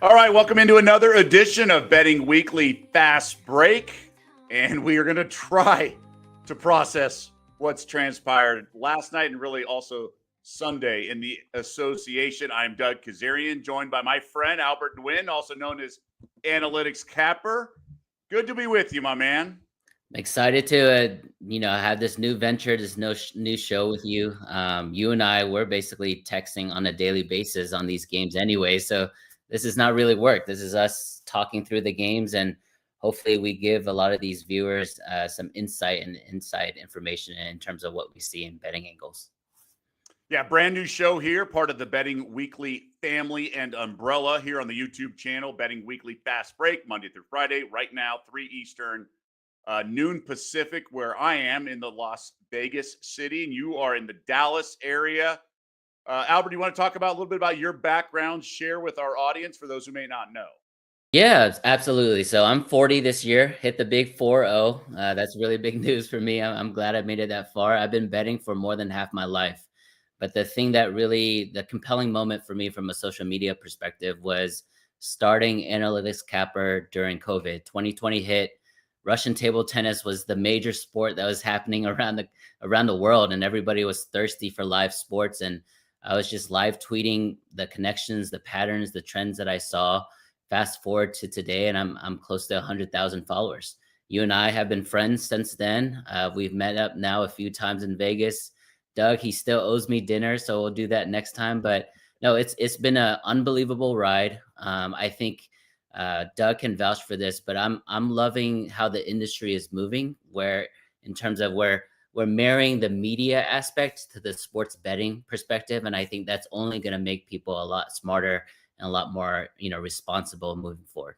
All right, welcome into another edition of Betting Weekly Fast Break. And we are going to try to process what's transpired last night and really also Sunday in the association. I'm Doug Kezirian, joined by my friend Albert Nguyen, also known as Analytics Capper. Good to be with you, my man. I'm excited to, have this new venture, this new show with you. You and I, we're basically texting on a daily basis on these games anyway. So this is not really work. This is us talking through the games, and hopefully we give a lot of these viewers some insight and inside information in terms of what we see in betting angles. Yeah, brand new show here, part of the Betting Weekly family and umbrella here on the YouTube channel, Betting Weekly Fast Break, Monday through Friday, right now, 3 Eastern, noon Pacific, where I am in the Las Vegas city, and you are in the Dallas area. Albert, you want to talk about a little bit about your background, share with our audience for those who may not know? Yeah, absolutely. So I'm 40 this year, hit the big 4-0. That's really big news for me. I'm glad I made it that far. I've been betting for more than half my life. But the thing that really, the compelling moment for me from a social media perspective was starting Analytics Capper during COVID. 2020 hit. Russian table tennis was the major sport that was happening around the world, and everybody was thirsty for live sports. And I was just live tweeting the connections, the patterns, the trends that I saw. Fast forward to today, and I'm close to 100,000 followers. You and I have been friends since then. We've met up now a few times in Vegas. Doug, he still owes me dinner, so we'll do that next time. But no, it's been an unbelievable ride. I think Doug can vouch for this, but I'm loving how the industry is moving. Where in terms of where we're marrying the media aspect to the sports betting perspective, and I think that's only going to make people a lot smarter and a lot more, responsible moving forward.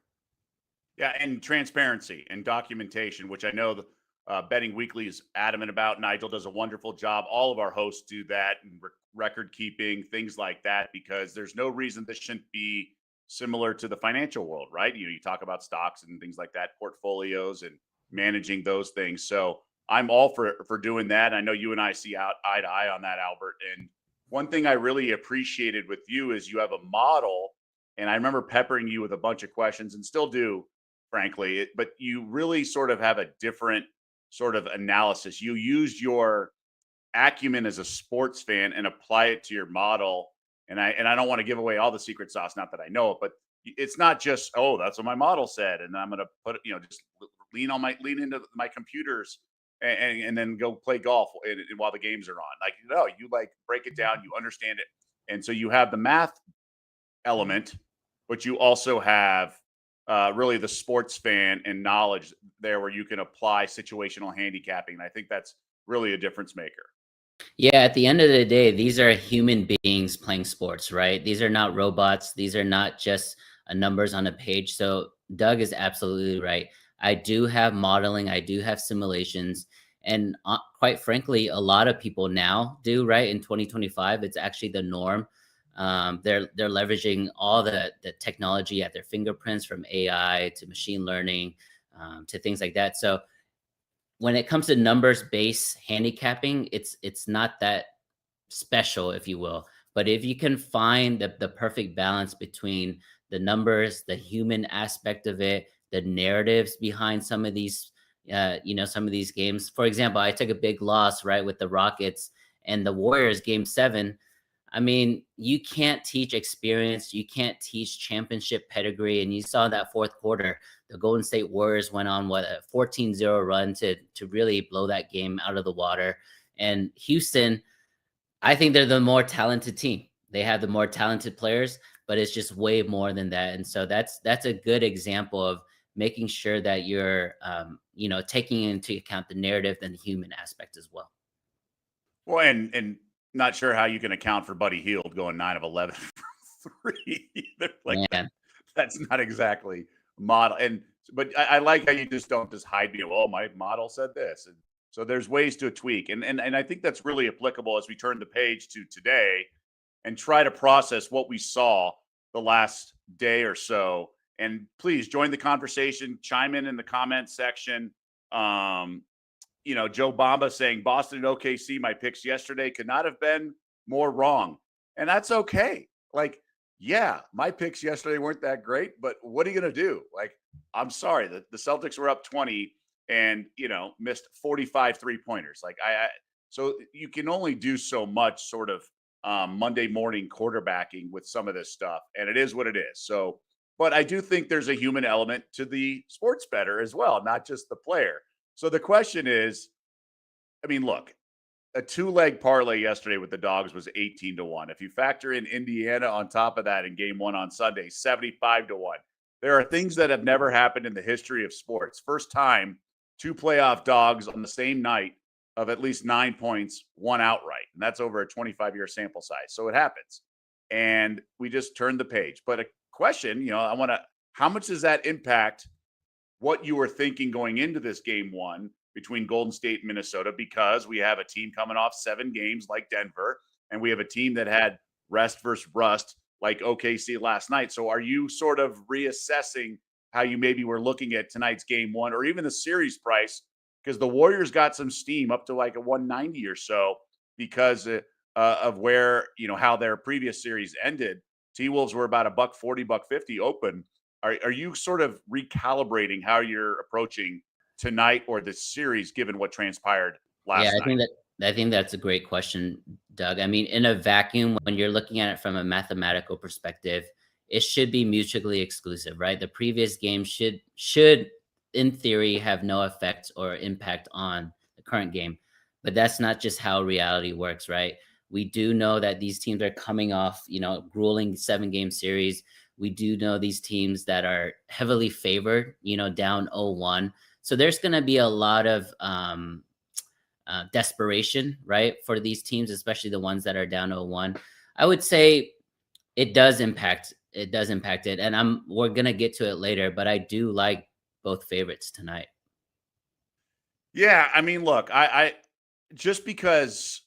Yeah, and transparency and documentation, which I know the Betting Weekly is adamant about. Nigel does a wonderful job. All of our hosts do that, and record keeping, things like that, because there's no reason this shouldn't be similar to the financial world, right? You talk about stocks and things like that, portfolios and managing those things. So I'm all for doing that. I know you and I see eye to eye on that, Albert. And one thing I really appreciated with you is you have a model, and I remember peppering you with a bunch of questions and still do, frankly, but you really sort of have a different sort of analysis. You used your acumen as a sports fan and apply it to your model. And I don't want to give away all the secret sauce, not that I know it, but it's not just, oh, that's what my model said, and I'm going to put it, just lean into my computers and then go play golf while the games are on. Like, you like break it down, you understand it, and so you have the math element, but you also have really the sports fan and knowledge there where you can apply situational handicapping. And I think that's really a difference maker. Yeah, at the end of the day, these are human beings playing sports, right? These are not robots. These are not just numbers on a page. So Doug is absolutely right. I do have modeling. I do have simulations. And quite frankly, a lot of people now do, right? In 2025, it's actually the norm. They're leveraging all the technology at their fingerprints, from AI to machine learning to things like that. So when it comes to numbers based handicapping, it's not that special, if you will. But if you can find the perfect balance between the numbers, the human aspect of it, the narratives behind some of these, some of these games. For example, I took a big loss, right, with the Rockets and the Warriors game 7. I mean, you can't teach experience. You can't teach championship pedigree. And you saw that fourth quarter, the Golden State Warriors went on a 14-0 run to really blow that game out of the water. And Houston, I think they're the more talented team. They have the more talented players, but it's just way more than that. And so that's a good example of making sure that you're, taking into account the narrative and the human aspect as well. Well, and not sure how you can account for Buddy Hield going 9 of 11 from 3 either. Like that's not exactly model. But I like how you just don't just hide me. Oh, my model said this. And so there's ways to tweak. And I think that's really applicable as we turn the page to today and try to process what we saw the last day or so. And please join the conversation, chime in the comment section. Joe Bamba saying Boston and OKC, my picks yesterday could not have been more wrong. And that's okay. Like, Yeah, my picks yesterday weren't that great, but what are you going to do? Like, I'm sorry, the Celtics were up 20 and, missed 45 three-pointers. Like, so you can only do so much sort of Monday morning quarterbacking with some of this stuff, and it is what it is. So, but I do think there's a human element to the sports bettor as well, not just the player. So the question is, I mean, look, a two-leg parlay yesterday with the dogs was 18-1. If you factor in Indiana on top of that in game one on Sunday, 75-1. There are things that have never happened in the history of sports. First time two playoff dogs on the same night of at least 9 points won outright. And that's over a 25-year sample size. So it happens. And we just turned the page. But a question, how much does that impact what you were thinking going into this game one between Golden State and Minnesota, because we have a team coming off 7 games like Denver, and we have a team that had rest versus rust like OKC last night. So are you sort of reassessing how you maybe were looking at tonight's game one or even the series price? Because the Warriors got some steam up to like a 190 or so because of where, how their previous series ended. T-Wolves were about a buck 40, buck 50 open. Are you sort of recalibrating how you're approaching tonight or this series, given what transpired Yeah, last night? I think that's a great question, Doug. I mean, in a vacuum, when you're looking at it from a mathematical perspective, it should be mutually exclusive, right? The previous game should in theory have no effect or impact on the current game. But that's not just how reality works, right? We do know that these teams are coming off, grueling 7-game series. We do know these teams that are heavily favored, down 0-1. So there's going to be a lot of desperation, right, for these teams, especially the ones that are down 0-1. I would say it does impact. It does impact it, and we're gonna get to it later. But I do like both favorites tonight. Yeah, I mean, look, I just because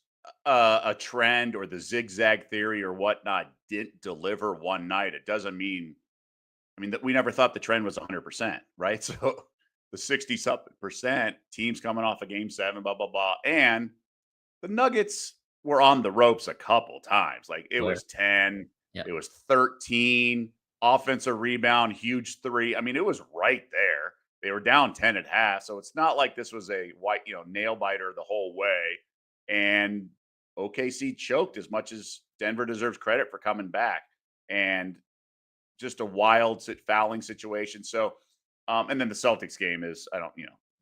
a trend or the zigzag theory or whatnot didn't deliver one night, it doesn't mean. I mean, that we never thought the trend was 100%, right? So the 60 something percent teams coming off a game 7, blah blah blah, and the Nuggets were on the ropes a couple times. Like it Sure. was 10, Yeah. it was 13, offensive rebound, huge three. I mean, it was right there. They were down 10 at half. So it's not like this was a nail biter the whole way. And OKC choked as much as Denver deserves credit for coming back. And just a wild fouling situation. So, and then the Celtics game is, I don't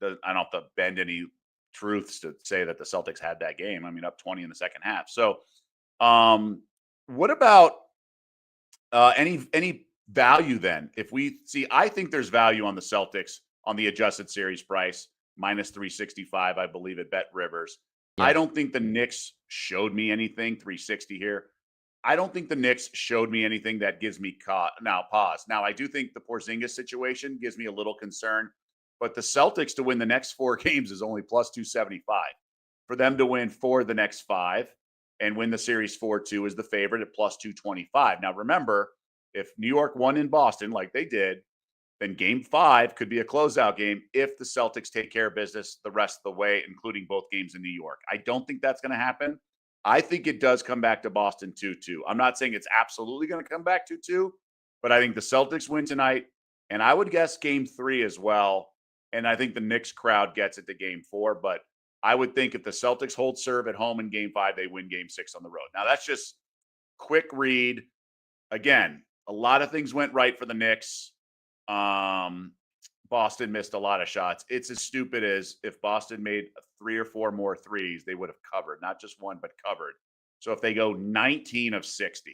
have to bend any truths to say that the Celtics had that game. I mean, up 20 in the second half. So, um, what about any value then? If we see, I think there's value on the Celtics on the adjusted series price minus 365, I believe at Bet Rivers. I Yeah. don't think the Knicks showed me anything. 360 here. I don't think the Knicks showed me anything that gives me caught. Now, pause. Now, I do think the Porzingis situation gives me a little concern, but the Celtics to win the next 4 games is only plus 275. For them to win 4 the next 5 and win the series 4-2 is the favorite at plus 225. Now, remember, if New York won in Boston like they did, then game 5 could be a closeout game if the Celtics take care of business the rest of the way, including both games in New York. I don't think that's going to happen. I think it does come back to Boston 2-2. I'm not saying it's absolutely going to come back 2-2, but I think the Celtics win tonight. And I would guess game 3 as well. And I think the Knicks crowd gets it to game 4. But I would think if the Celtics hold serve at home in game 5, they win game 6 on the road. Now, that's just quick read. Again, a lot of things went right for the Knicks. Boston missed a lot of shots. It's as stupid as if Boston made 3 or 4 more threes, they would have covered, not just one, but covered. So if they go 19 of 60,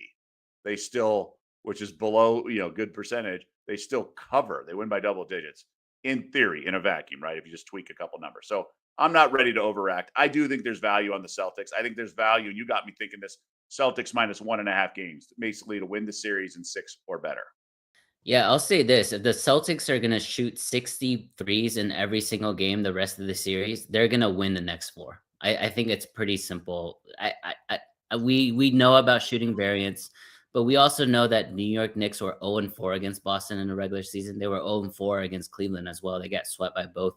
they still, which is below, good percentage, they still cover. They win by double digits in theory, in a vacuum, right? If you just tweak a couple numbers. So I'm not ready to overact. I do think there's value on the Celtics. I think there's value. And you got me thinking this Celtics minus 1.5 games, basically to win the series in 6 or better. Yeah, I'll say this. If the Celtics are going to shoot 63s in every single game the rest of the series, they're going to win the next 4. I think it's pretty simple. We know about shooting variance, but we also know that New York Knicks were 0-4 against Boston in the regular season. They were 0-4 against Cleveland as well. They got swept by both,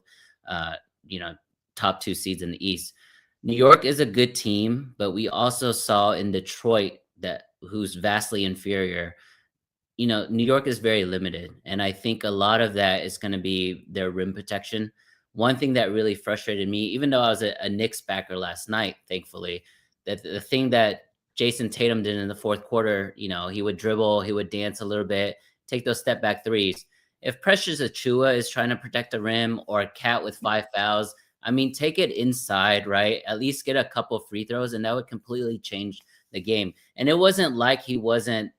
uh, you know, top 2 seeds in the East. New York is a good team, but we also saw in Detroit that who's vastly inferior New York is very limited, and I think a lot of that is going to be their rim protection. One thing that really frustrated me, even though I was a Knicks backer last night, thankfully, that the thing that Jason Tatum did in the fourth quarter, he would dribble, he would dance a little bit, take those step back threes. If Precious Achua is trying to protect the rim, or a Cat with 5 fouls, I mean, take it inside, right? At least get a couple free throws, and that would completely change the game. And it wasn't like he wasn't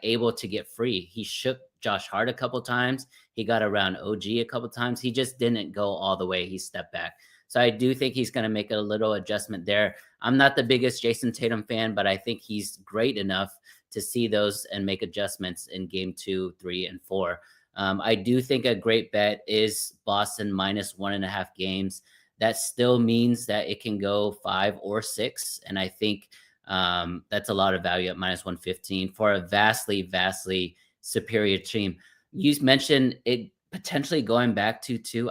able to get free. He shook Josh Hart a couple times. He got around OG a couple times. He just didn't go all the way. He stepped back. So I do think he's going to make a little adjustment there. I'm not the biggest Jason Tatum fan, but I think he's great enough to see those and make adjustments in game 2, 3, and 4. I do think a great bet is Boston minus 1.5 games. That still means that it can go 5 or 6. And I think that's a lot of value at minus 115 for a vastly, vastly superior team. You mentioned it potentially going back to 2.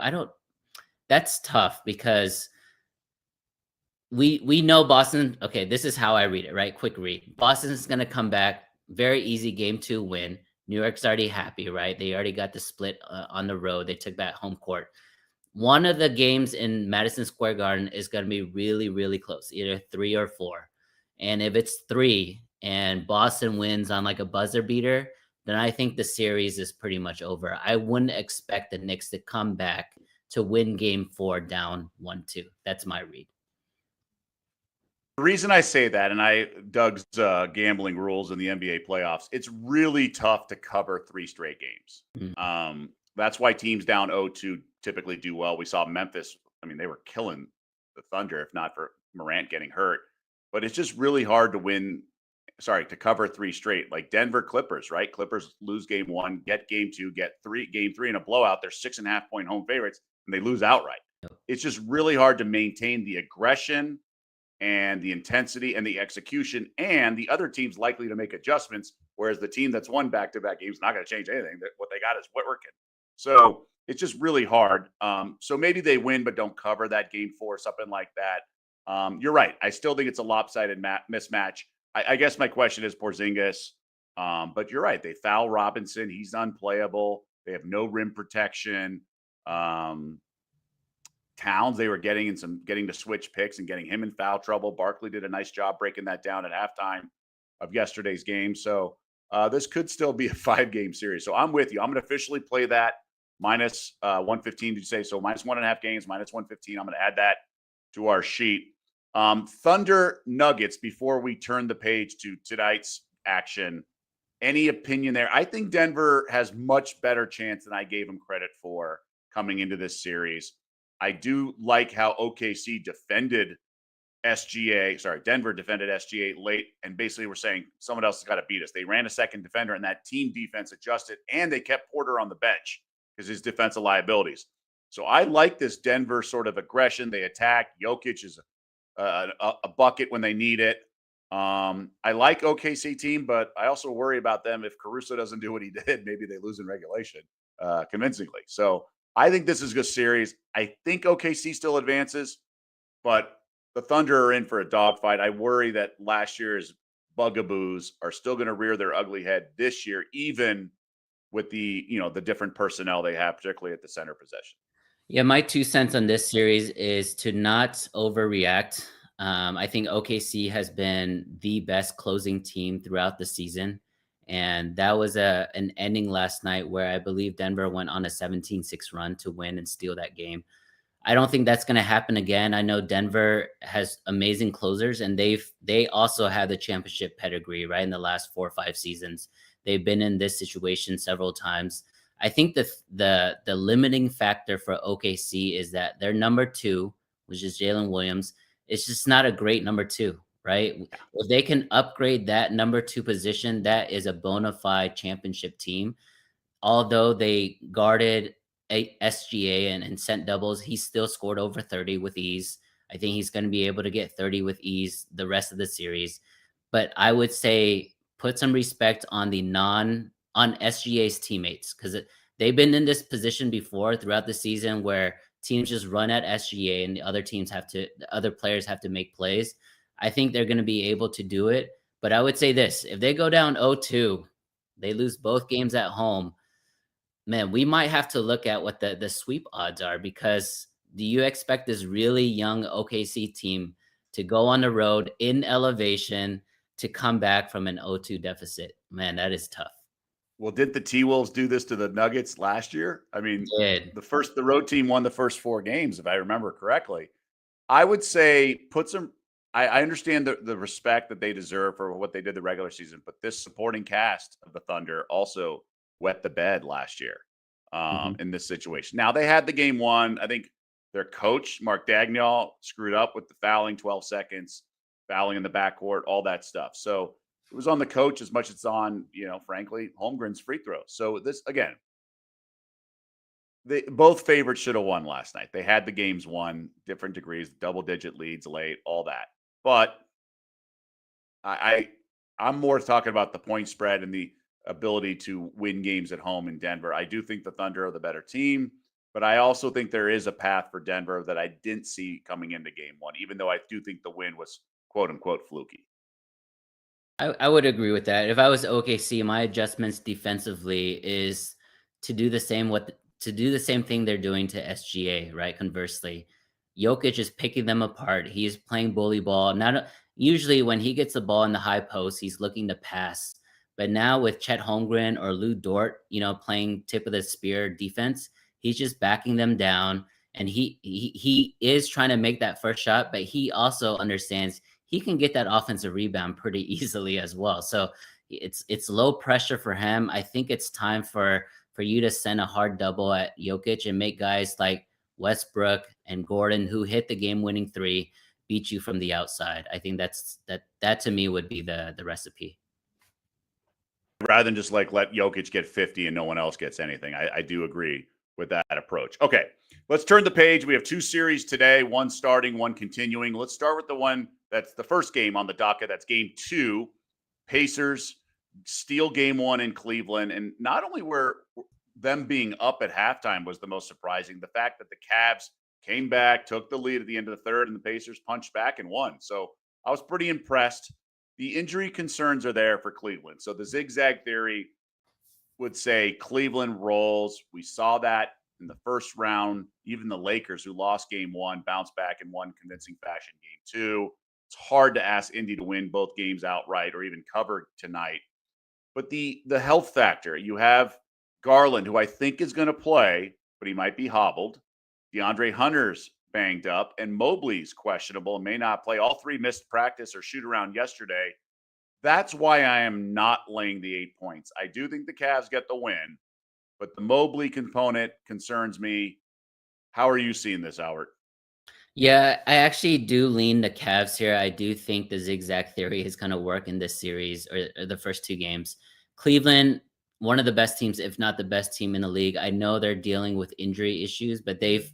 That's tough because we know Boston. Okay, this is how I read it, right? Quick read. Boston's going to come back. Very easy game 2 win. New York's already happy, right? They already got the split on the road. They took back home court. One of the games in Madison Square Garden is going to be really, really close, either 3 or 4. And if it's 3 and Boston wins on like a buzzer beater, then I think the series is pretty much over. I wouldn't expect the Knicks to come back to win game 4 down 1-2. That's my read. The reason I say that, and Doug's gambling rules in the NBA playoffs, it's really tough to cover 3 straight games. Mm-hmm. That's why teams down 0-2 typically do well. We saw Memphis. I mean, they were killing the Thunder, if not for Morant getting hurt. But it's just really hard to cover 3 straight. Like Denver Clippers, right? Clippers lose game 1, get game 2, get game 3 in a blowout. They're 6.5-point home favorites, and they lose outright. It's just really hard to maintain the aggression and the intensity and the execution, and the other team's likely to make adjustments, whereas the team that's won back-to-back games is not going to change anything. What they got is working. So it's just really hard. So maybe they win but don't cover that game 4, something like that. You're right. I still think it's a lopsided mismatch. I guess my question is Porzingis. But you're right. They foul Robinson. He's unplayable. They have no rim protection. Towns, they were getting to switch picks and getting him in foul trouble. Barkley did a nice job breaking that down at halftime of yesterday's game. So this could still be a 5-game series. So I'm with you. I'm going to officially play that minus 115. Did you say so? Minus 1.5 games, minus 115. I'm going to add that to our sheet. Thunder Nuggets, before we turn the page to tonight's action, any opinion there? I think Denver has much better chance than I gave them credit for coming into this series. I do like how OKC defended Denver defended SGA late, and basically were saying someone else has got to beat us. They ran a second defender, and that team defense adjusted, and they kept Porter on the bench because his defensive liabilities. So I like this Denver sort of aggression. They attack. Jokic is a bucket when they need it. I like OKC team, but I also worry about them. If Caruso doesn't do what he did, maybe they lose in regulation convincingly. So I think this is a good series. I think OKC still advances, but the Thunder are in for a dogfight. I worry that last year's bugaboos are still going to rear their ugly head this year, even with the different personnel they have, particularly at the center position. Yeah, my 2 cents on this series is to not overreact. I think OKC has been the best closing team throughout the season. And that was an ending last night where I believe Denver went on a 17-6 run to win and steal that game. I don't think that's going to happen again. I know Denver has amazing closers, and they also have the championship pedigree, right? In the last 4 or 5 seasons, they've been in this situation several times. I think the limiting factor for OKC is that their number 2, which is Jalen Williams, is just not a great number 2, right? If they can upgrade that number 2 position, that is a bona fide championship team. Although they guarded SGA and sent doubles, he still scored over 30 with ease. I think he's going to be able to get 30 with ease the rest of the series. But I would say put some respect on on SGA's teammates, because they've been in this position before throughout the season where teams just run at SGA and the other players have to make plays. I think they're going to be able to do it. But I would say this: if they go down 0-2 They lose both games at home. Man, we might have to look at what the sweep odds are, because do you expect this really young OKC team to go on the road in elevation to come back from an 0-2 deficit? Man, that is tough. Well, did the T-Wolves do this to the Nuggets last year? I mean, Did. the road team won the first 4 games, if I remember correctly. I would say put some. I understand the respect that they deserve for what they did the regular season, but this supporting cast of the Thunder also wet the bed last year Mhm. in this situation. Now they had the game one. I think their coach Mark Dagnall screwed up with the fouling, 12 seconds, fouling in the backcourt, all that stuff. So it was on the coach as much as it's on, frankly, Holmgren's free throws. So this again, they both favorites should have won last night. They had the games won, different degrees, double digit leads late, all that. But I I'm more talking about the point spread and the ability to win games at home in Denver. I do think the Thunder are the better team, but I also think there is a path for Denver that I didn't see coming into game one, even though I do think the win was quote unquote fluky. I would agree with that. If I was OKC, my adjustments defensively is to do the same thing they're doing to SGA, right? Conversely, Jokic is picking them apart. He's playing bully ball. Not usually when he gets the ball in the high post, he's looking to pass. But now with Chet Holmgren or Lou Dort, playing tip of the spear defense, he's just backing them down, and he is trying to make that first shot, but he also understands he can get that offensive rebound pretty easily as well. So it's low pressure for him. I think it's time for you to send a hard double at Jokic and make guys like Westbrook and Gordon, who hit the game-winning three, beat you from the outside. I think that to me would be the recipe. Rather than just like let Jokic get 50 and no one else gets anything. I do agree with that approach. Okay, let's turn the page. We have 2 series today, one starting, one continuing. Let's start with the one that's the first game on the docket. That's game 2. Pacers steal game 1 in Cleveland. And not only were them being up at halftime was the most surprising, the fact that the Cavs came back, took the lead at the end of the third, and the Pacers punched back and won. So I was pretty impressed. The injury concerns are there for Cleveland. So the zigzag theory would say Cleveland rolls. We saw that in the first round. Even the Lakers, who lost game 1, bounced back in one convincing fashion game 2. It's hard to ask Indy to win both games outright or even cover tonight. But the health factor, you have Garland, who I think is going to play, but he might be hobbled. DeAndre Hunter's banged up, and Mobley's questionable and may not play. All 3 missed practice or shoot around yesterday. That's why I am not laying the 8 points. I do think the Cavs get the win, but the Mobley component concerns me. How are you seeing this, Albert? Yeah, I actually do lean the Cavs here. I do think the zigzag theory is going to work in this series, or the first 2 games. Cleveland, one of the best teams, if not the best team in the league. I know they're dealing with injury issues, but they've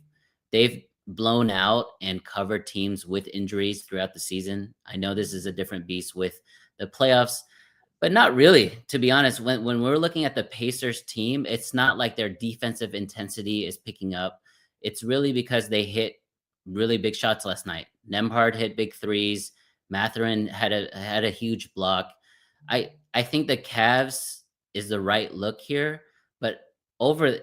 blown out and covered teams with injuries throughout the season. I know this is a different beast with the playoffs, but not really, to be honest. When we're looking at the Pacers team, it's not like their defensive intensity is picking up. It's really because they hit really big shots last night. Nembhard hit big threes. Matherin had a huge block. I think the Cavs is the right look here, but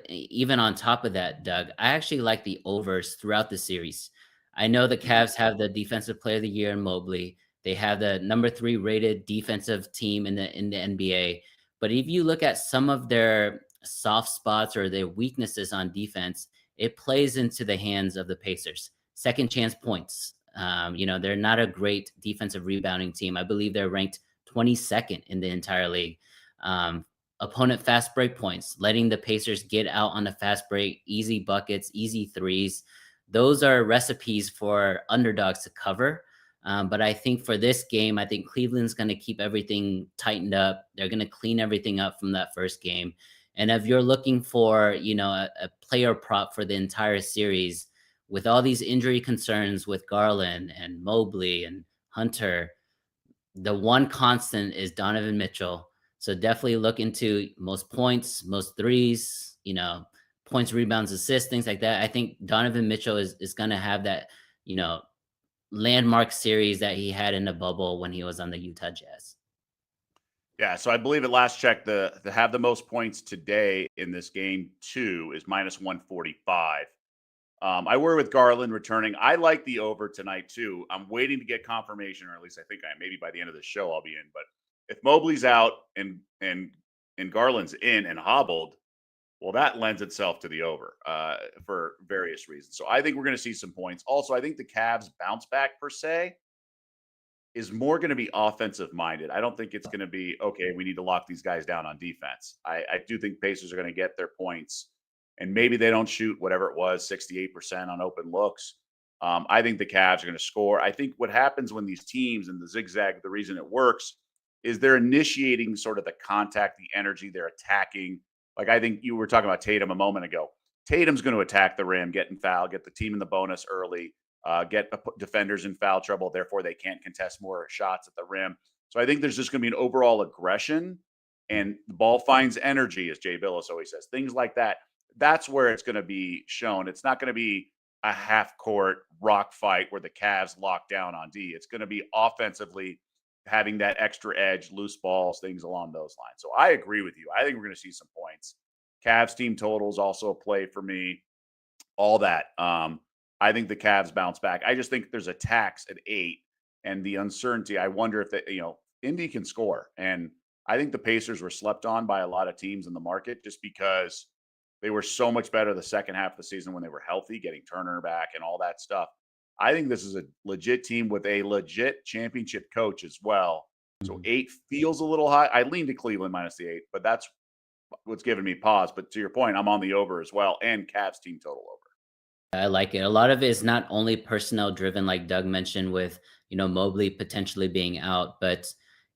even on top of that, Doug, I actually like the overs throughout the series. I know the Cavs have the defensive player of the year in Mobley. They have the number 3 rated defensive team in the NBA. But if you look at some of their soft spots or their weaknesses on defense, it plays into the hands of the Pacers. Second chance points. They're not a great defensive rebounding team. I believe they're ranked 22nd in the entire league. Opponent fast break points, letting the Pacers get out on a fast break, easy buckets, easy threes. Those are recipes for underdogs to cover. But I think for this game, I think Cleveland's going to keep everything tightened up. They're going to clean everything up from that first game. And if you're looking for, a player prop for the entire series, with all these injury concerns with Garland and Mobley and Hunter, the one constant is Donovan Mitchell. So definitely look into most points, most threes, points, rebounds, assists, things like that. I think Donovan Mitchell is going to have that, landmark series that he had in the bubble when he was on the Utah Jazz. Yeah, so I believe at last check, the to have the most points today in this game two is minus 145. I worry with Garland returning. I like the over tonight too. I'm waiting to get confirmation, or at least I think I maybe by the end of the show I'll be in. But if Mobley's out and Garland's in and hobbled, well, that lends itself to the over for various reasons. So I think we're going to see some points. Also, I think the Cavs bounce back per se is more going to be offensive minded. I don't think it's going to be okay. We need to lock these guys down on defense. I do think Pacers are going to get their points, and maybe they don't shoot whatever it was 68% on open looks. I think the Cavs are going to score. I think what happens when these teams and the zigzag, the reason it works is they're initiating sort of the contact, the energy, they're attacking. Like I think you were talking about Tatum a moment ago. Tatum's going to attack the rim, get in foul, get the team in the bonus early, get defenders in foul trouble. Therefore, they can't contest more shots at the rim. So I think there's just going to be an overall aggression, and the ball finds energy, as Jay Billis always says. Things like that. That's where it's going to be shown. It's not going to be a half court rock fight where the Cavs lock down on D. It's going to be offensively having that extra edge, loose balls, things along those lines. So I agree with you. I think we're going to see some points. Cavs team totals also a play for me. All that. I think the Cavs bounce back. I just think there's a tax at 8 and the uncertainty. I wonder if Indy can score. And I think the Pacers were slept on by a lot of teams in the market just because they were so much better the second half of the season when they were healthy, getting Turner back and all that stuff. I think this is a legit team with a legit championship coach as well. So 8 feels a little high. I lean to Cleveland minus the 8, but that's what's giving me pause. But to your point, I'm on the over as well, and Cavs team total over. I like it. A lot of it is not only personnel driven, like Doug mentioned, with Mobley potentially being out, but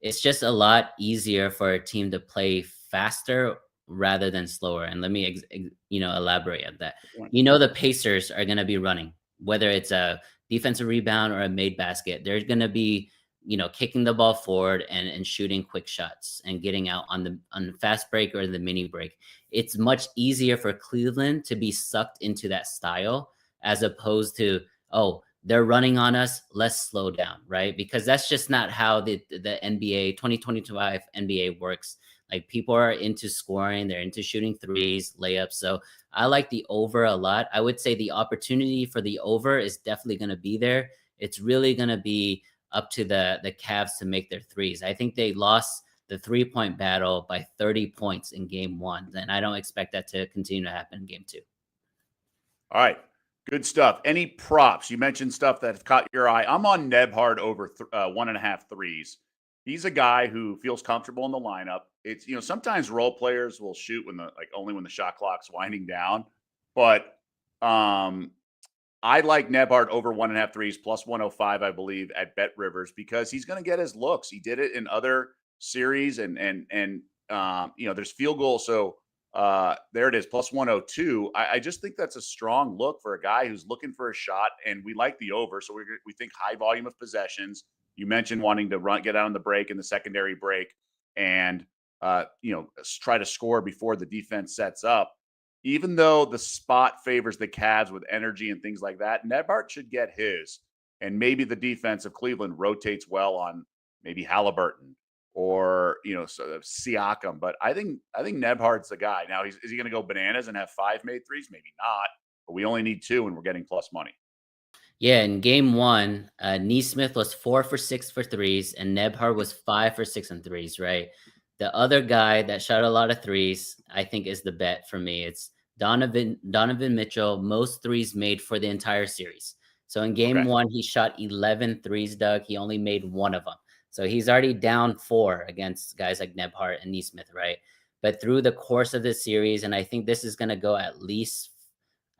it's just a lot easier for a team to play faster rather than slower. And let me elaborate on that. The Pacers are going to be running, whether it's a defensive rebound or a made basket. They're going to be kicking the ball forward and shooting quick shots and getting out on the fast break or the mini break. It's much easier for Cleveland to be sucked into that style as opposed to, oh, they're running on us, let's slow down, right? Because that's just not how the NBA 2025 NBA works. Like, people are into scoring, they're into shooting threes, layups. So I like the over a lot. I would say the opportunity for the over is definitely going to be there. It's really going to be up to the Cavs to make their threes. I think they lost the 3-point battle by 30 points in game 1, and I don't expect that to continue to happen in game 2. All right. Good stuff. Any props? You mentioned stuff that have caught your eye. I'm on Nebhard over 1.5 threes. He's a guy who feels comfortable in the lineup. It's, sometimes role players will shoot only when the shot clock's winding down. But I like Nebhard over 1.5 threes plus 105, I believe, at Bet Rivers because he's going to get his looks. He did it in other series, and there's field goal. So there it is, plus 102. I just think that's a strong look for a guy who's looking for a shot, and we like the over. So we think high volume of possessions. You mentioned wanting to get out on the break in the secondary break, and try to score before the defense sets up. Even though the spot favors the Cavs with energy and things like that, Nebhard should get his. And maybe the defense of Cleveland rotates well on maybe Halliburton or sort of Siakam. But I think Nebhard's the guy. Now, is he going to go bananas and have 5 made threes? Maybe not. But we only need 2, and we're getting plus money. Yeah, in game 1, Neesmith was 4 for 6 for threes, and Nebhard was 5 for 6 on threes, right? The other guy that shot a lot of threes, I think, is the bet for me. It's Donovan Mitchell, most threes made for the entire series. So in game 1, he shot 11 threes, Doug. He only made 1 of them. So he's already down 4 against guys like Nebhard and Neesmith, right? But through the course of this series, and I think this is going to go at least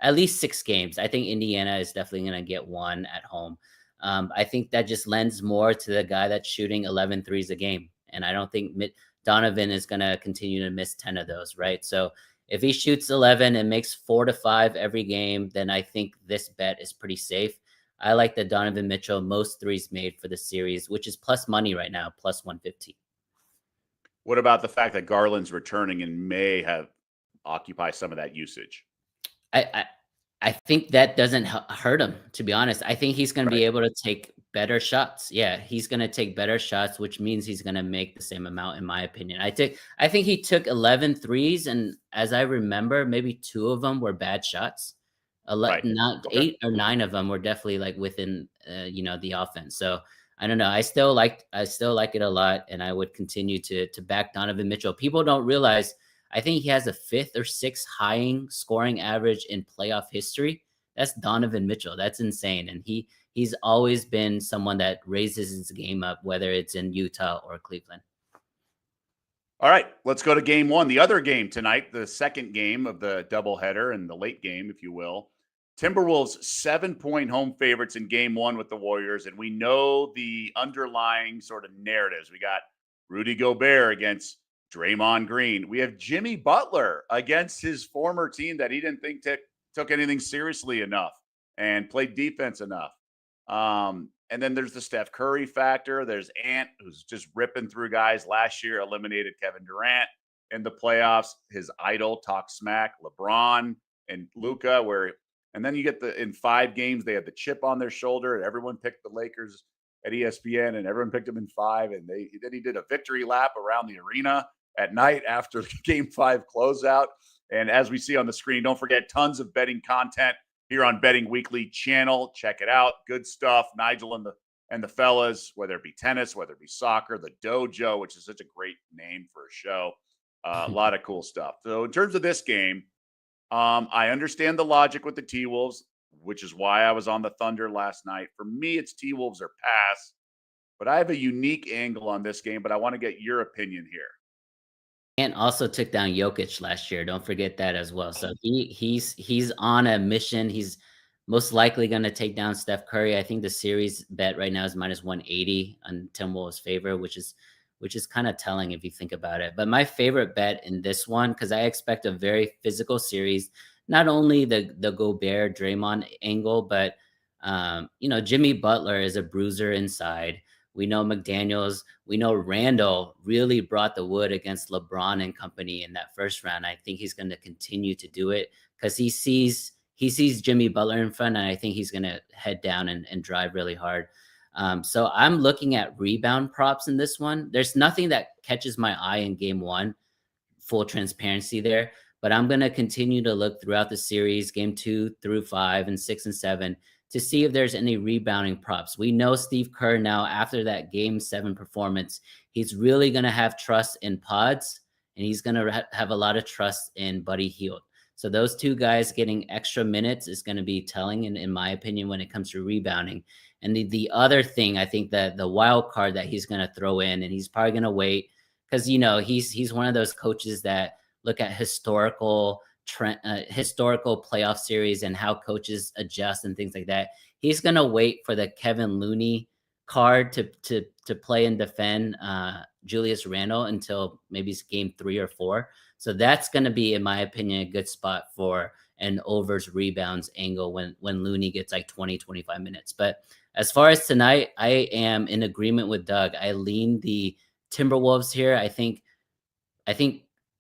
6 games. I think Indiana is definitely going to get 1 at home. I think that just lends more to the guy that's shooting 11 threes a game. And I don't think Donovan is going to continue to miss 10 of those, right? So if he shoots 11 and makes 4 to 5 every game, then I think this bet is pretty safe. I like the Donovan Mitchell most threes made for the series, which is plus money right now, plus 150. What about the fact that Garland's returning and may have occupy some of that usage? I think that doesn't hurt him, to be honest. I think he's going to be able to take better shots. Yeah, he's gonna take better shots, which means he's gonna make the same amount, in my opinion. I think he took 11 threes, and as I remember, maybe 2 of them were bad shots. Right. Not Okay. 8 or 9 of them were definitely like within the offense. So I don't know. I still like it a lot, and I would continue to back Donovan Mitchell. People don't realize I think he has a 5th or 6th highest scoring average in playoff history. That's Donovan Mitchell. That's insane. And he's always been someone that raises his game up, whether it's in Utah or Cleveland. All right, let's go to game one. The other game tonight, the second game of the doubleheader and the late game, if you will. Timberwolves 7-point home favorites in game one with the Warriors. And we know the underlying sort of narratives. We got Rudy Gobert against Draymond Green. We have Jimmy Butler against his former team that he didn't think took anything seriously enough and played defense enough. And then there's the Steph Curry factor. There's Ant, who's just ripping through guys. Last year, eliminated Kevin Durant in the playoffs. His idol talks smack, LeBron and Luca. And then you get in 5 games, they had the chip on their shoulder, and everyone picked the Lakers at ESPN, and everyone picked them in 5. And then he did a victory lap around the arena at night after the Game 5 closeout. And as we see on the screen, don't forget tons of betting content here on Betting Weekly channel. Check it out. Good stuff. Nigel and the fellas, whether it be tennis, whether it be soccer, the dojo, which is such a great name for a show. A lot of cool stuff. So in terms of this game, I understand the logic with the T-Wolves, which is why I was on the Thunder last night. For me, it's T-Wolves or pass. But I have a unique angle on this game, but I want to get your opinion here. And also took down Jokic last year. Don't forget that as well. So he's on a mission. He's most likely going to take down Steph Curry. I think the series bet right now is minus 180 on Timberwolves' favor, which is kind of telling if you think about it. But my favorite bet in this one, because I expect a very physical series, not only the Gobert Draymond angle, but Jimmy Butler is a bruiser inside. We know McDaniels, we know Randall really brought the wood against LeBron and company in that first round. I think he's going to continue to do it because he sees Jimmy Butler in front, and I think he's going to head down and drive really hard. So I'm looking at rebound props in this one. There's nothing that catches my eye in game one, full transparency there, but I'm going to continue to look throughout the series, game 2 through 5 and 6 and 7, to see if there's any rebounding props. We know Steve Kerr now, after that game 7 performance, he's really going to have trust in Pods, and he's going to have a lot of trust in Buddy Hield. So those two guys getting extra minutes is going to be telling, in my opinion, when it comes to rebounding. And the other thing, I think that the wild card that he's going to throw in, and he's probably going to wait, because he's one of those coaches that look at historical playoff series and how coaches adjust and things like that. He's going to wait for the Kevin Looney card to play and defend Julius Randle until maybe game 3 or 4. So that's going to be, in my opinion, a good spot for an overs rebounds angle when Looney gets like 20, 25 minutes. But as far as tonight, I am in agreement with Doug. I lean the Timberwolves here. I think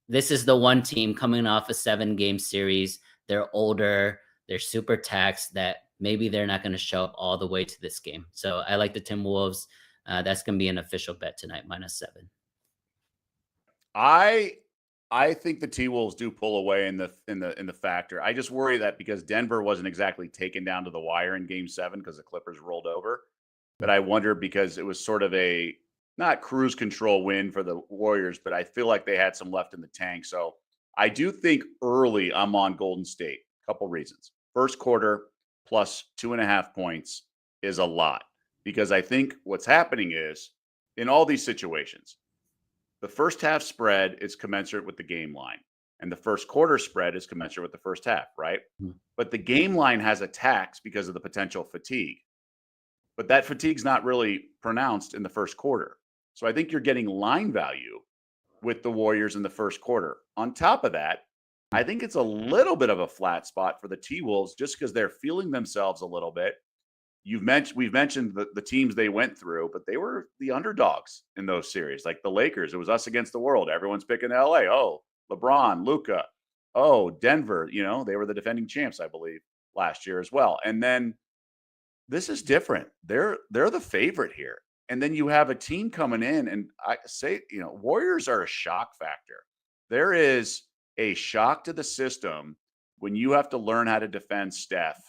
this is the one team coming off a 7-game series. They're older, they're super taxed, that maybe they're not going to show up all the way to this game. So I like the Timberwolves. That's going to be an official bet tonight, minus 7. I think the T-Wolves do pull away in the factor. I just worry that because Denver wasn't exactly taken down to the wire in game 7 because the Clippers rolled over. But I wonder, because it was sort of a not cruise control win for the Warriors, but I feel like they had some left in the tank. So I do think early I'm on Golden State. Couple reasons. First quarter plus 2.5 points is a lot, because I think what's happening is in all these situations, the first half spread is commensurate with the game line, and the first quarter spread is commensurate with the first half, right? Mhm. But the game line has a tax because of the potential fatigue. But that fatigue's not really pronounced in the first quarter. So I think you're getting line value with the Warriors in the first quarter. On top of that, I think it's a little bit of a flat spot for the T-Wolves just because they're feeling themselves a little bit. We've mentioned the teams they went through, but they were the underdogs in those series. Like the Lakers, it was us against the world. Everyone's picking LA. Oh, LeBron, Luca. Oh, Denver, they were the defending champs, I believe, last year as well. And then this is different. They're the favorite here. And then you have a team coming in, and I say, Warriors are a shock factor. There is a shock to the system when you have to learn how to defend Steph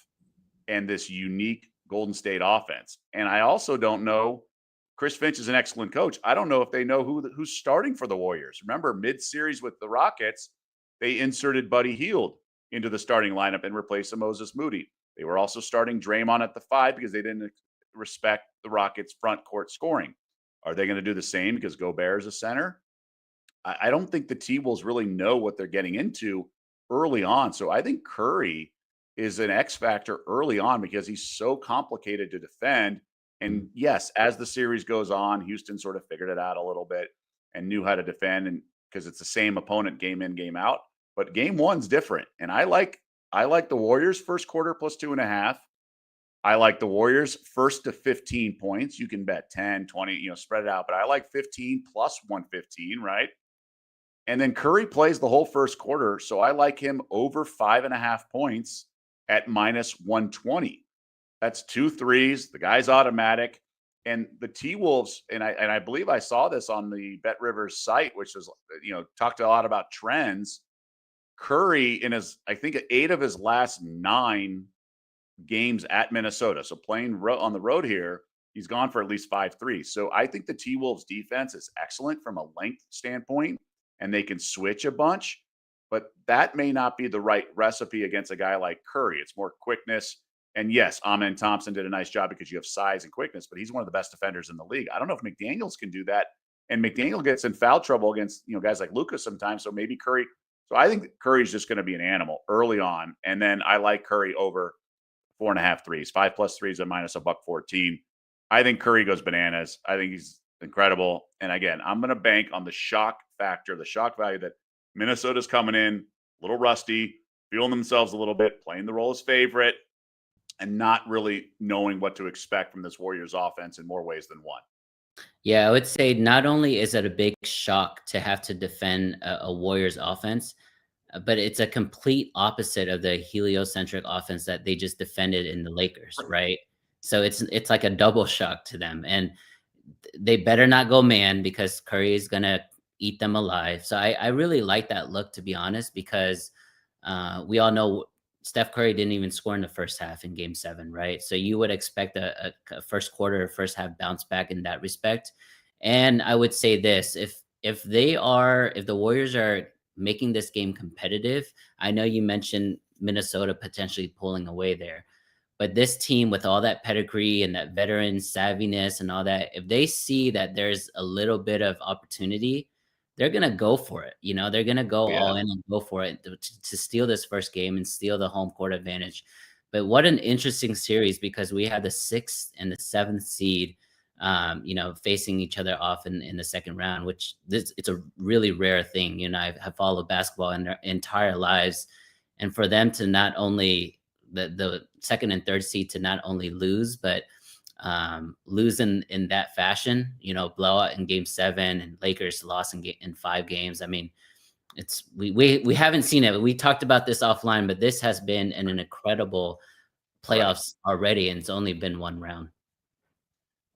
and this unique Golden State offense. And I also don't know. Chris Finch is an excellent coach. I don't know if they know who's starting for the Warriors. Remember, mid-series with the Rockets, they inserted Buddy Hield into the starting lineup and replaced Moses Moody. They were also starting Draymond at the 5 because they didn't respect the Rockets' front court scoring. Are they going to do the same because Gobert is a center? I don't think the T-Wolves really know what they're getting into early on. So I think Curry is an X factor early on because he's so complicated to defend. And yes, as the series goes on, Houston sort of figured it out a little bit and knew how to defend, and because it's the same opponent game in, game out. But game one's different. And I like the Warriors first quarter plus 2.5. I like the Warriors first to 15 points. You can bet 10, 20, spread it out. But I like 15 plus 115, right? And then Curry plays the whole first quarter. So I like him over 5.5 points at minus 120. That's 2 threes. The guy's automatic. And the T Wolves, and I believe I saw this on the Bet Rivers site, which is, talked a lot about trends. Curry in I think 8 of his last 9 games at Minnesota. So playing on the road here, he's gone for at least 5 threes. So I think the T Wolves defense is excellent from a length standpoint, and they can switch a bunch. But that may not be the right recipe against a guy like Curry. It's more quickness. And yes, Amen Thompson did a nice job because you have size and quickness, but he's one of the best defenders in the league. I don't know if McDaniels can do that. And McDaniel gets in foul trouble against guys like Lucas sometimes. So maybe Curry. So I think Curry's just going to be an animal early on. And then I like Curry over 4.5 threes, 5 plus threes at minus a buck 14. I think Curry goes bananas. I think he's incredible. And again, I'm going to bank on the shock factor, the shock value that Minnesota's coming in a little rusty, feeling themselves a little bit, playing the role as favorite, and not really knowing what to expect from this Warriors offense in more ways than one. Yeah, I would say not only is it a big shock to have to defend a Warriors offense, but it's a complete opposite of the heliocentric offense that they just defended in the Lakers, right? So it's like a double shock to them, and they better not go man because Curry is gonna eat them alive. So I really like that look, to be honest, because we all know Steph Curry didn't even score in the first half in Game 7, right? So you would expect a first quarter, first half bounce back in that respect. And I would say this: if the Warriors are making this game competitive, I know you mentioned Minnesota potentially pulling away there, but this team with all that pedigree and that veteran savviness and all that, if they see that there's a little bit of opportunity, they're gonna go for it. They're gonna go all Yeah. in and go for it to steal this first game and steal the home court advantage. But what an interesting series, because we had the 6th and the 7th seed, facing each other off in the second round, which it's a really rare thing. I've followed basketball in their entire lives, and for them to not only the second and third seed to not only lose, but lose in that fashion, blowout in Game 7, and Lakers lost in 5 games. I mean, we haven't seen it. We talked about this offline, but this has been an incredible Right. playoffs already, and it's only been one round.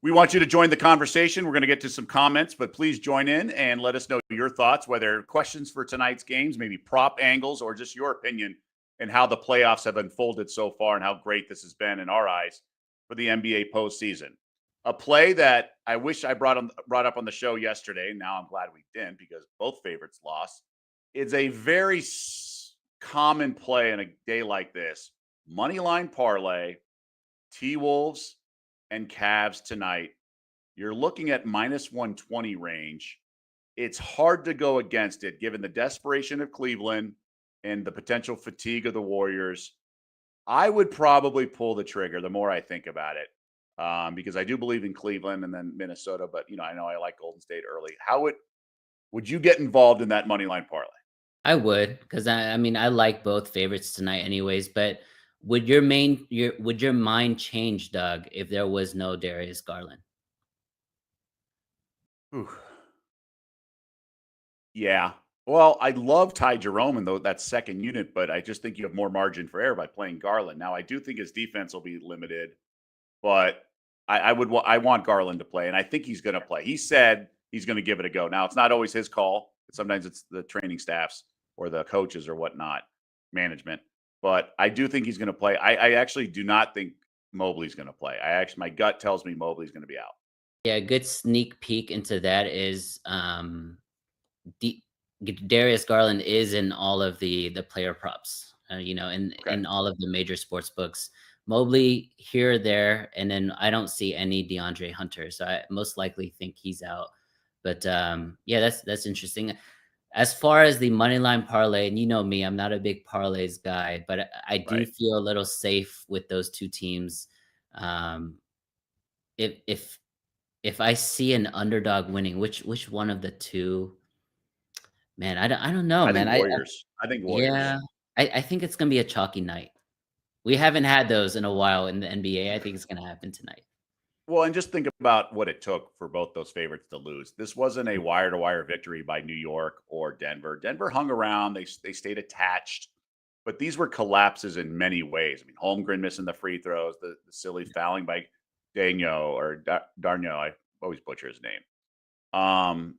We want you to join the conversation. We're going to get to some comments, but please join in and let us know your thoughts, whether questions for tonight's games, maybe prop angles, or just your opinion and how the playoffs have unfolded so far and how great this has been in our eyes for the NBA postseason. A play that I wish I brought up on the show yesterday. Now I'm glad we didn't because both favorites lost. It's a very common play in a day like this. Money line parlay, T Wolves and Cavs tonight. You're looking at minus 120 range. It's hard to go against it given the desperation of Cleveland and the potential fatigue of the Warriors. I would probably pull the trigger the more I think about it, because I do believe in Cleveland and then Minnesota. But I know I like Golden State early. How would you get involved in that money line parlay? I would, because I mean, I like both favorites tonight anyways, but would your mind change, Doug, if there was no Darius Garland? Whew. Yeah. Well, I love Ty Jerome in that second unit, but I just think you have more margin for error by playing Garland. Now, I do think his defense will be limited. but I want Garland to play, and I think he's going to play. He said he's going to give it a go. Now it's not always his call. Sometimes it's the training staffs or the coaches or whatnot, management. But I do think he's going to play. I actually do not think Mobley's going to play. My gut tells me Mobley's going to be out. Yeah, a good sneak peek into that is D Darius Garland is in all of the player props, Okay, in all of the major sports books. Mobley here or there, and then I don't see any DeAndre Hunter, so I most likely think he's out. But yeah, that's interesting. As far as the money line parlay, and you know me, I'm not a big parlays guy, but I do right. feel a little safe with those two teams. Um, if if if I see an underdog winning, which one of the two? Man, I don't know, I man. think Warriors. I think Warriors. Yeah, I think it's gonna be a chalky night. We haven't had those in a while in the NBA. I think it's gonna happen tonight. Well, and just think about what it took for both those favorites to lose. This wasn't a wire to wire victory by New York or Denver. Denver hung around, they stayed attached, but these were collapses in many ways. I mean, Holmgren missing the free throws, the silly fouling by Dano or Darno. I always butcher his name. Um,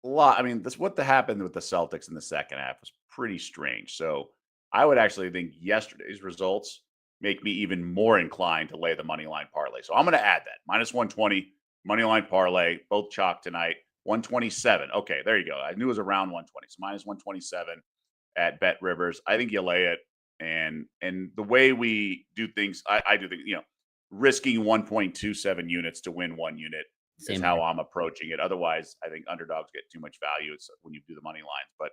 I mean, this what happened with the Celtics in the second half was pretty strange. So I would actually think yesterday's results make me even more inclined to lay the money line parlay. So I'm going to add that minus 120 money line parlay, both chalk tonight. 127. Okay, there you go. I knew it was around 120. So minus 127 at Bet Rivers. I think you lay it. And the way we do things, I do think, risking 1.27 units to win 1 unit is Same how here. I'm approaching it. Otherwise, I think underdogs get too much value. It's when you do the money lines. But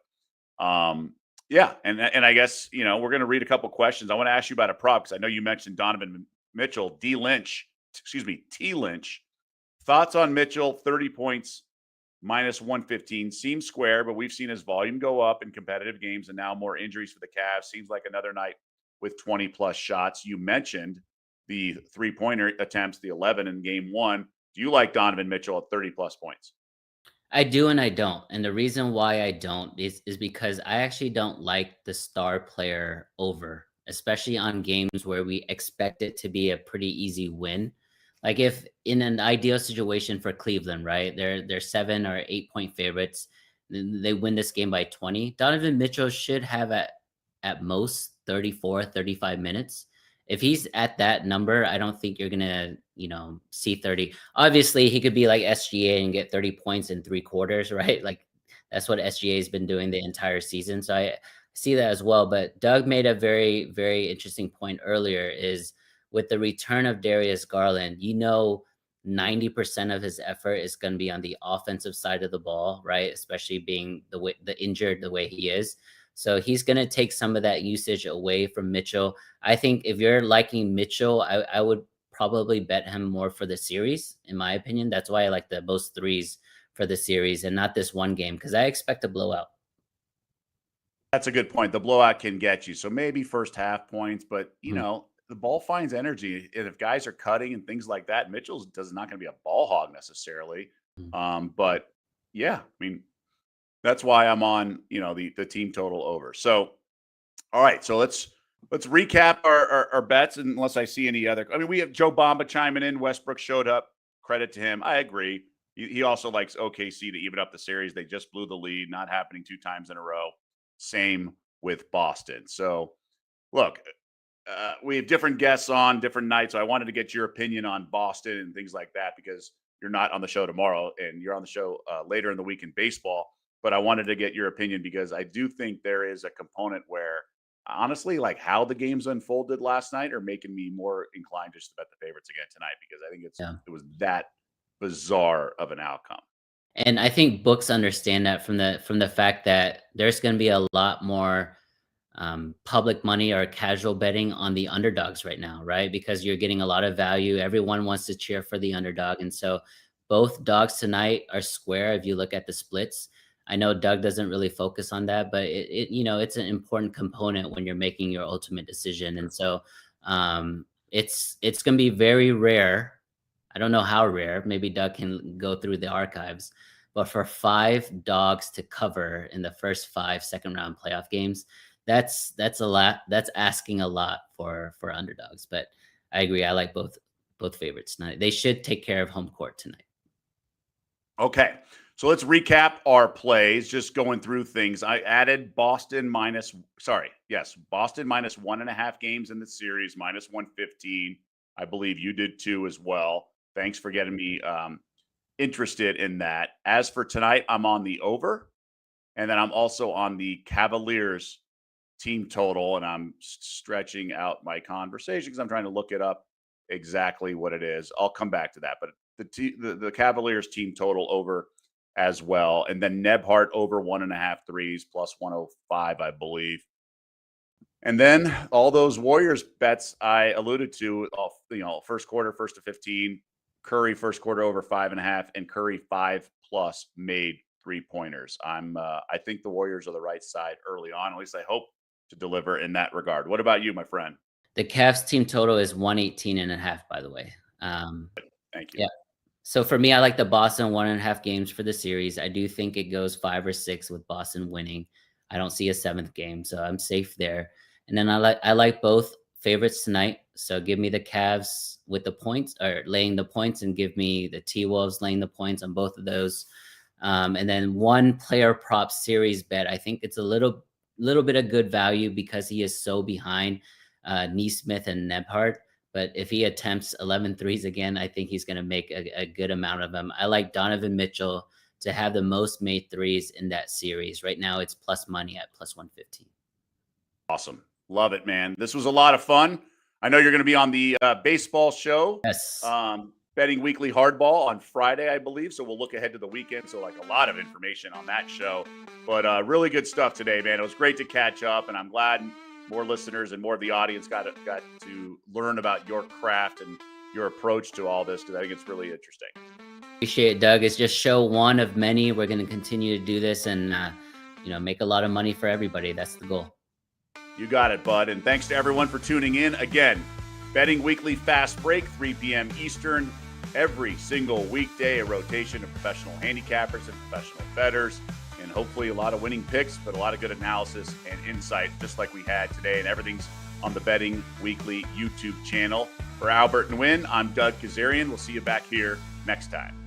yeah, and I guess we're going to read a couple questions. I want to ask you about a prop because I know you mentioned Donovan Mitchell, T Lynch. Thoughts on Mitchell? 30 points, minus 115 seems square, but we've seen his volume go up in competitive games, and now more injuries for the Cavs. Seems like another night with 20 plus shots. You mentioned the 3-pointer attempts, the 11 in game one. Do you like Donovan Mitchell at 30 plus points? I do and I don't. And the reason why I don't is because I actually don't like the star player over, especially on games where we expect it to be a pretty easy win. Like if in an ideal situation for Cleveland, right? They're 7 or 8 point favorites. They win this game by 20. Donovan Mitchell should have at most 34, 35 minutes. If he's at that number, I don't think you're gonna, see 30. Obviously, he could be like SGA and get 30 points in 3 quarters, right? Like that's what SGA has been doing the entire season. So I see that as well. But Doug made a very, very interesting point earlier is with the return of Darius Garland, 90% of his effort is going to be on the offensive side of the ball, right? Especially being the injured the way he is. So he's going to take some of that usage away from Mitchell. I think if you're liking Mitchell, I would probably bet him more for the series, in my opinion. That's why I like the most threes for the series and not this one game because I expect a blowout. That's a good point. The blowout can get you. So maybe first half points, but Mhm. the ball finds energy. And if guys are cutting and things like that, Mitchell's does not going to be a ball hog necessarily. Mhm. But yeah, I mean, that's why I'm on, the team total over. So all right, so let's recap our bets unless I see any other. I mean, we have Joe Bamba chiming in. Westbrook showed up. Credit to him. I agree. He also likes OKC to even up the series. They just blew the lead, not happening 2 times in a row. Same with Boston. So look, we have different guests on different nights. So I wanted to get your opinion on Boston and things like that because you're not on the show tomorrow and you're on the show later in the week in baseball. But I wanted to get your opinion because I do think there is a component where, honestly, like how the games unfolded last night are making me more inclined just to bet the favorites again tonight because I think Yeah. it was that bizarre of an outcome. And I think books understand that from the fact that there's going to be a lot more public money or casual betting on the underdogs right now, right? Because you're getting a lot of value. Everyone wants to cheer for the underdog. And so both dogs tonight are square if you look at the splits. I know Doug doesn't really focus on that, but it's an important component when you're making your ultimate decision. And so it's going to be very rare. I don't know how rare. Maybe Doug can go through the archives, but for 5 dogs to cover in the first 5 second round playoff games, that's a lot. That's asking a lot for underdogs. But I agree. I like both favorites tonight. They should take care of home court tonight. Okay. So let's recap our plays, just going through things. I added Boston minus 1.5 games in the series, minus 115. I believe you did too as well. Thanks for getting me interested in that. As for tonight, I'm on the over, and then I'm also on the Cavaliers team total, and I'm stretching out my conversation because I'm trying to look it up exactly what it is. I'll come back to that, but the Cavaliers team total over as well, and then Nebhart over 1.5 threes plus 105, I believe. And then all those Warriors bets I alluded to, first quarter, 1 to 15, Curry first quarter over 5.5, and Curry 5+ made 3-pointers. I think the Warriors are the right side early on. At least I hope to deliver in that regard. What about you, my friend? The Cavs team total is 118.5, by the way. Thank you. Yeah. So for me, I like the Boston 1.5 games for the series. I do think it goes 5 or 6 with Boston winning. I don't see a 7th game, so I'm safe there. And then I like both favorites tonight. So give me the Cavs with the points, or laying the points, and give me the T-Wolves laying the points on both of those. And then one player prop series bet. I think it's a little bit of good value because he is so behind Neesmith and Nebhart. But if he attempts 11 threes again, I think he's going to make a good amount of them. I like Donovan Mitchell to have the most made threes in that series. Right now, it's plus money at plus 115. Awesome. Love it, man. This was a lot of fun. I know you're going to be on the baseball show. Yes. Betting Weekly Hardball on Friday, I believe. So we'll look ahead to the weekend. So like a lot of information on that show. But really good stuff today, man. It was great to catch up, and I'm glad more listeners and more of the audience got to learn about your craft and your approach to all this, because I think it's really interesting. Appreciate it, Doug. It's just show one of many. We're going to continue to do this and make a lot of money for everybody. That's the goal. You got it, bud. And thanks to everyone for tuning in. Again, Betting Weekly Fast Break, 3 p.m. Eastern, every single weekday, a rotation of professional handicappers and professional bettors. And hopefully a lot of winning picks, but a lot of good analysis and insight, just like we had today. And everything's on the Betting Weekly YouTube channel. For Albert Nguyen, I'm Doug Kezirian. We'll see you back here next time.